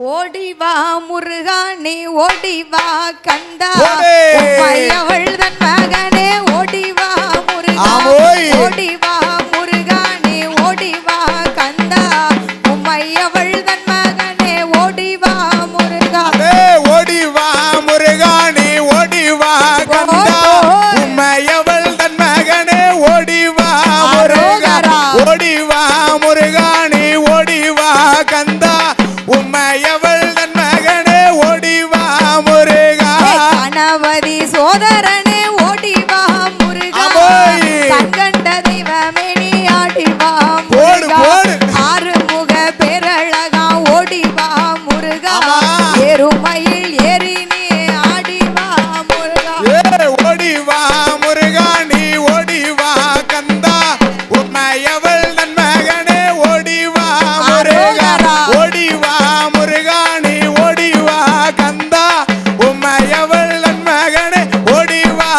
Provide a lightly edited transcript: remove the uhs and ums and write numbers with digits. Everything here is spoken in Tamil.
ஓடிவா முருகா நீ ஓடிவா கந்தா அவள் தன் மகனே ஓடிவா முருகா ஓடிவா முருகா நீ ஓடிவா கந்தா உம்மையவள் தன் மகனே ஓடிவா முருகா ஓடிவா முருகா நீ ஓடிவா கந்தா உம்மையவள் தன் மகனே ஓடிவா முருகா ஓடிவா முருகா நீ ஓடிவா கந்தா உம்மையவள் தன் மகனே ஓடிவா முருகா கணபதி சோதரனே ஓடிவா முருகா கண்கண்ட தெய்வமே நீ ஆடிவா முருகா ஆறுமுக பேரழகா ஓடிவா முருகா எருமையில் ஏறி நீ ஆடிவா முருகா ஓடிவா முருகா நீ ஓடிவா கந்தா உம்மையவள் தன் மகனே ஓடிவா முருகா ஓடிவா முருகா நீ ஓடிவா கந்தா உம்மையவள் தன் மகனே ஓடிவா